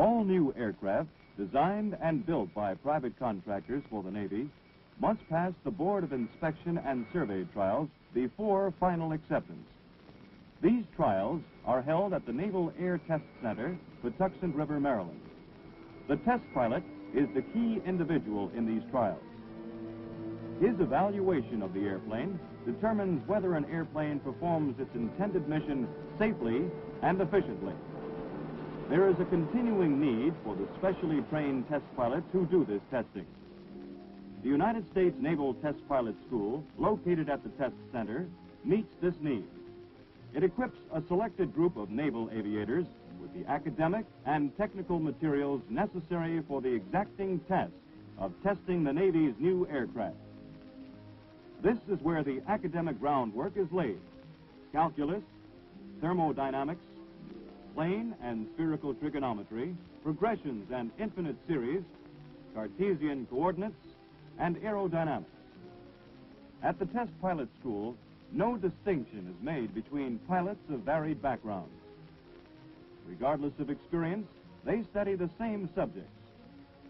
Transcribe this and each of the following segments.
All new aircraft, designed and built by private contractors for the Navy, must pass the Board of Inspection and Survey trials before final acceptance. These trials are held at the Naval Air Test Center, Patuxent River, Maryland. The test pilot is the key individual in these trials. His evaluation of the airplane determines whether an airplane performs its intended mission safely and efficiently. There is a continuing need for the specially trained test pilots who do this testing. The United States Naval Test Pilot School, located at the test center, meets this need. It equips a selected group of naval aviators with the academic and technical materials necessary for the exacting task of testing the Navy's new aircraft. This is where the academic groundwork is laid. Calculus, thermodynamics, plane and spherical trigonometry, progressions and infinite series, Cartesian coordinates, and aerodynamics. At the test pilot school, no distinction is made between pilots of varied backgrounds. Regardless of experience, they study the same subjects,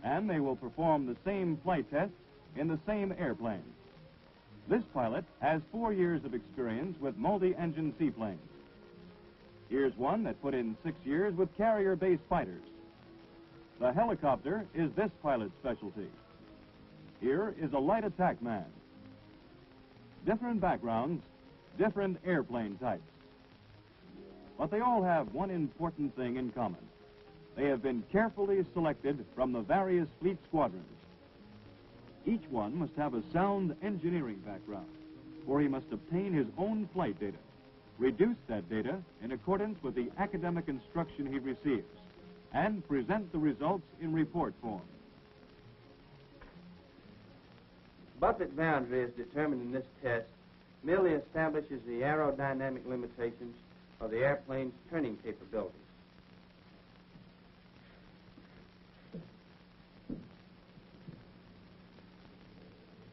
and they will perform the same flight tests in the same airplanes. This pilot has 4 years of experience with multi-engine seaplanes. Here's one that put in 6 years with carrier-based fighters. The helicopter is this pilot's specialty. Here is a light attack man. Different backgrounds, different airplane types. But they all have one important thing in common. They have been carefully selected from the various fleet squadrons. Each one must have a sound engineering background, for he must obtain his own flight data, reduce that data in accordance with the academic instruction he receives, and present the results in report form. Buffet boundary as determined in this test merely establishes the aerodynamic limitations of the airplane's turning capabilities.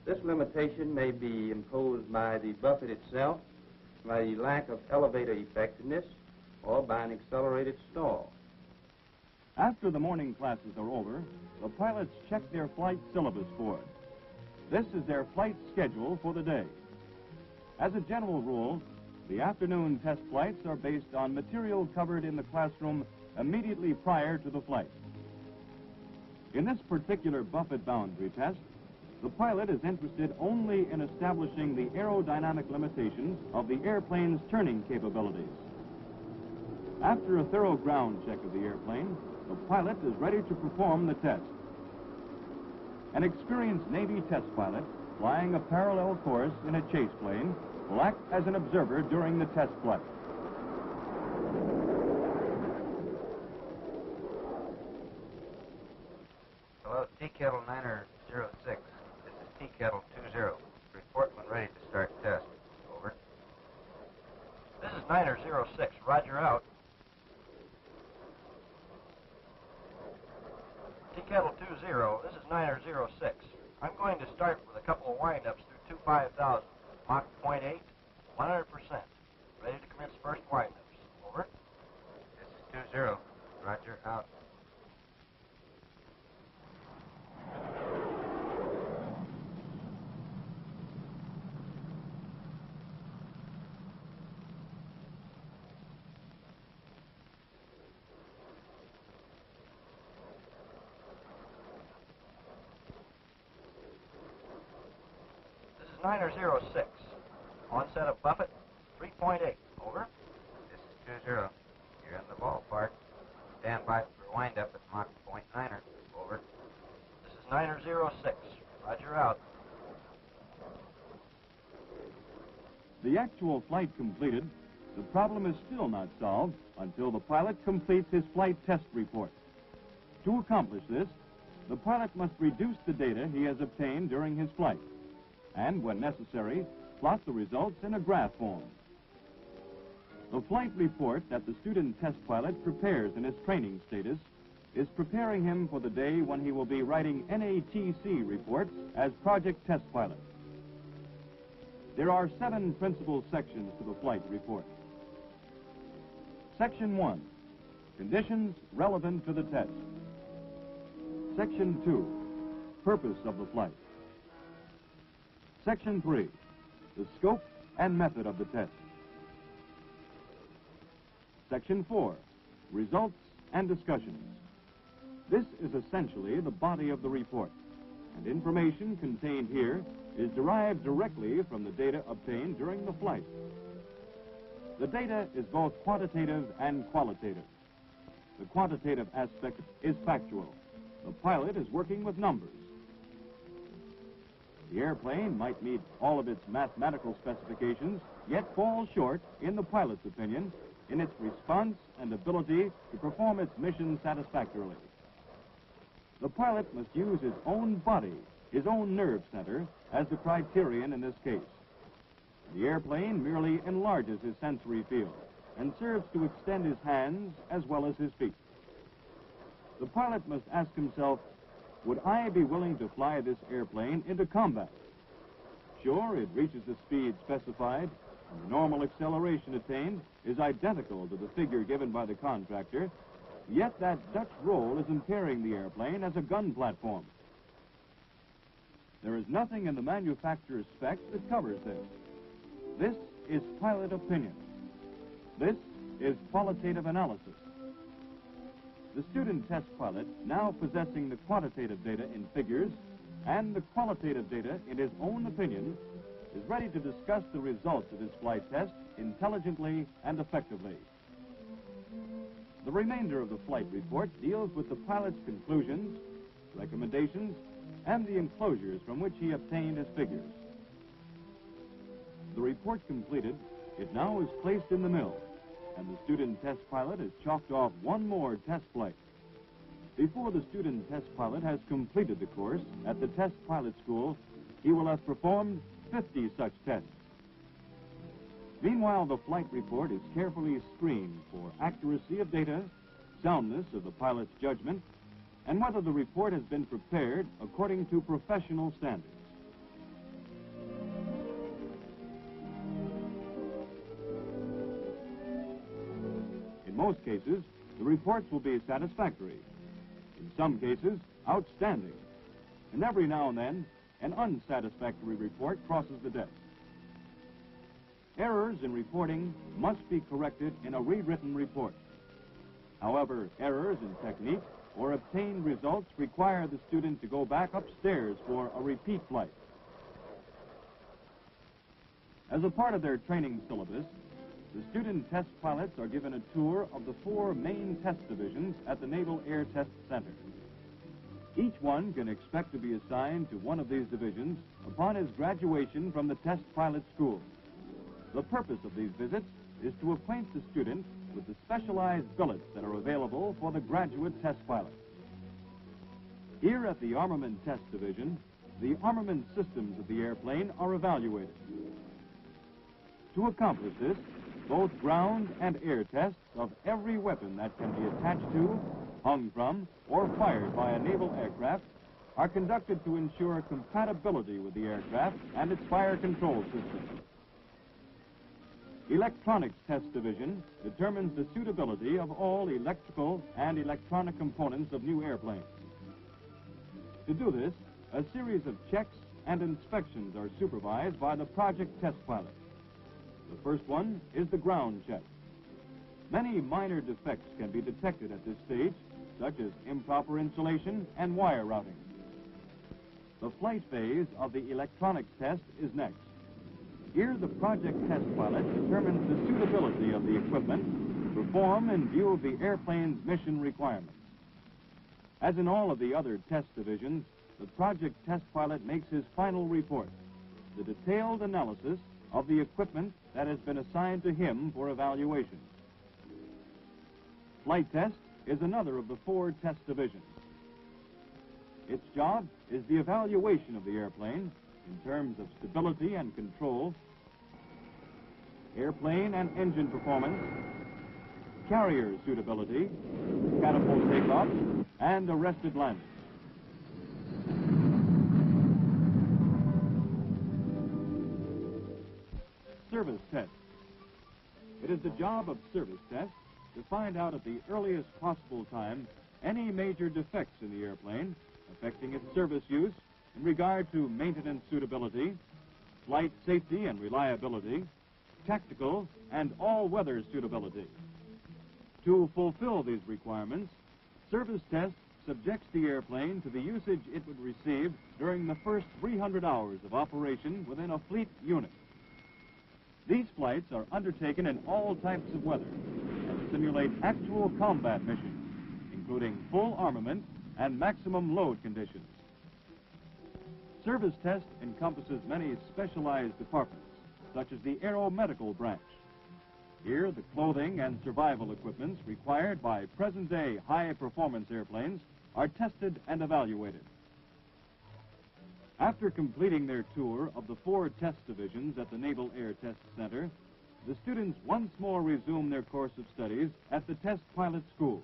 This limitation may be imposed by the buffet itself, by the lack of elevator effectiveness, or by an accelerated stall. After the morning classes are over, the pilots check their flight syllabus board. This is their flight schedule for the day. As a general rule, the afternoon test flights are based on material covered in the classroom immediately prior to the flight. In this particular Buffet boundary test, the pilot is interested only in establishing the aerodynamic limitations of the airplane's turning capabilities. After a thorough ground check of the airplane, the pilot is ready to perform the test. An experienced Navy test pilot flying a parallel course in a chase plane will act as an observer during the test flight. Hello, Tea Kettle 906. This is Tea Kettle 20. Report when ready to start test. Over. This is 906. Roger, out. Tea Kettle 20. This is 906. I'm going to start with a couple of wind-ups through 25000. Mach 0.8, 100%. Ready to commence first wind-ups. Over. This is 20. Roger, out. This is 906. Onset of Buffet, 3.8. Over. This is 20. You're in the ballpark. Stand by for wind-up at Mach 0.9er. Over. This is 906. Roger, out. The actual flight completed, the problem is still not solved until the pilot completes his flight test report. To accomplish this, the pilot must reduce the data he has obtained during his flight, and, when necessary, plot the results in a graph form. The flight report that the student test pilot prepares in his training status is preparing him for the day when he will be writing NATC reports as project test pilot. There are 7 principal sections to the flight report. Section 1, Conditions relevant to the test. Section 2, purpose of the flight. Section 3, the scope and method of the test. Section 4, results and discussions. This is essentially the body of the report, and information contained here is derived directly from the data obtained during the flight. The data is both quantitative and qualitative. The quantitative aspect is factual. The pilot is working with numbers. The airplane might meet all of its mathematical specifications, yet fall short, in the pilot's opinion, in its response and ability to perform its mission satisfactorily. The pilot must use his own body, his own nerve center, as the criterion in this case. The airplane merely enlarges his sensory field and serves to extend his hands as well as his feet. The pilot must ask himself, would I be willing to fly this airplane into combat? Sure, it reaches the speed specified, and the normal acceleration attained is identical to the figure given by the contractor, yet that Dutch roll is impairing the airplane as a gun platform. There is nothing in the manufacturer's specs that covers this. This is pilot opinion. This is qualitative analysis. The student test pilot, now possessing the quantitative data in figures and the qualitative data in his own opinion, is ready to discuss the results of his flight test intelligently and effectively. The remainder of the flight report deals with the pilot's conclusions, recommendations, and the enclosures from which he obtained his figures. The report completed, it now is placed in the mill, and the student test pilot has chalked off one more test flight. Before the student test pilot has completed the course at the test pilot school, he will have performed 50 such tests. Meanwhile, the flight report is carefully screened for accuracy of data, soundness of the pilot's judgment, and whether the report has been prepared according to professional standards. In most cases, the reports will be satisfactory. In some cases, outstanding. And every now and then, an unsatisfactory report crosses the desk. Errors in reporting must be corrected in a rewritten report. However, errors in technique or obtained results require the student to go back upstairs for a repeat flight. As a part of their training syllabus, the student test pilots are given a tour of the 4 main test divisions at the Naval Air Test Center. Each one can expect to be assigned to one of these divisions upon his graduation from the test pilot school. The purpose of these visits is to acquaint the student with the specialized billets that are available for the graduate test pilot. Here at the Armament Test Division, the armament systems of the airplane are evaluated. To accomplish this, both ground and air tests of every weapon that can be attached to, hung from, or fired by a naval aircraft are conducted to ensure compatibility with the aircraft and its fire control system. Electronics Test Division determines the suitability of all electrical and electronic components of new airplanes. To do this, a series of checks and inspections are supervised by the project test pilot. The first one is the ground check. Many minor defects can be detected at this stage, such as improper insulation and wire routing. The flight phase of the electronics test is next. Here, the project test pilot determines the suitability of the equipment to perform in view of the airplane's mission requirements. As in all of the other test divisions, the project test pilot makes his final report, the detailed analysis of the equipment that has been assigned to him for evaluation. Flight test is another of the 4 test divisions. Its job is the evaluation of the airplane in terms of stability and control, airplane and engine performance, carrier suitability, catapult takeoff, and arrested landing. Service test. It is the job of service test to find out at the earliest possible time any major defects in the airplane affecting its service use in regard to maintenance suitability, flight safety and reliability, tactical and all-weather suitability. To fulfill these requirements, Service Test subjects the airplane to the usage it would receive during the first 300 hours of operation within a fleet unit. These flights are undertaken in all types of weather and simulate actual combat missions, including full armament and maximum load conditions. Service Test encompasses many specialized departments, such as the aeromedical branch. Here, the clothing and survival equipments required by present-day high-performance airplanes are tested and evaluated. After completing their tour of the 4 test divisions at the Naval Air Test Center, the students once more resume their course of studies at the Test Pilot School.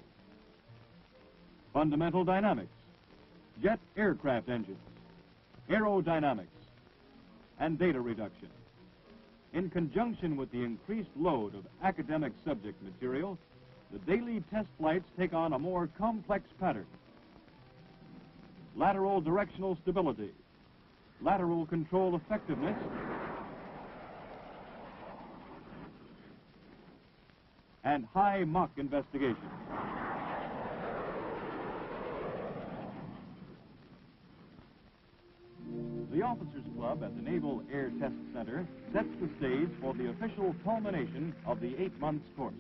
Fundamental dynamics, jet aircraft engines, aerodynamics, and data reduction. In conjunction with the increased load of academic subject material, the daily test flights take on a more complex pattern. Lateral directional stability, lateral control effectiveness, and high Mach investigation. The Officers Club at the Naval Air Test Center sets the stage for the official culmination of the 8 months course.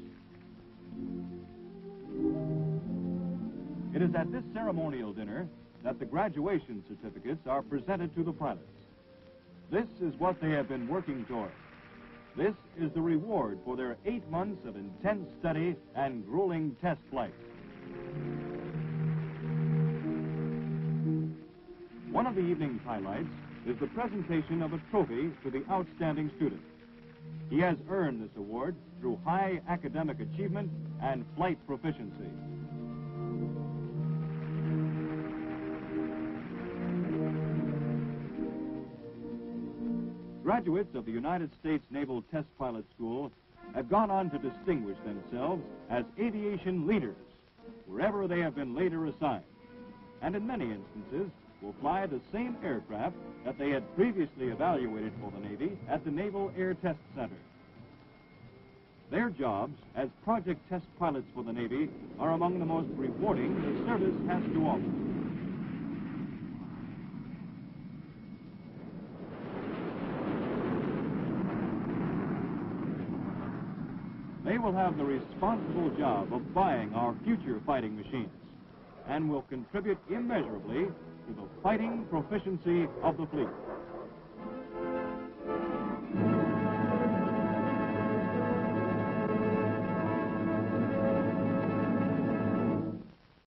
It is at this ceremonial dinner that the graduation certificates are presented to the pilots. This is what they have been working toward. This is the reward for their 8 months of intense study and grueling test flights. One of the evening's highlights is the presentation of a trophy to the outstanding student. He has earned this award through high academic achievement and flight proficiency. Graduates of the United States Naval Test Pilot School have gone on to distinguish themselves as aviation leaders wherever they have been later assigned, and in many instances will fly the same aircraft that they had previously evaluated for the Navy at the Naval Air Test Center. Their jobs as project test pilots for the Navy are among the most rewarding the service has to offer. They will have the responsible job of buying our future fighting machines and will contribute immeasurably to the fighting proficiency of the fleet.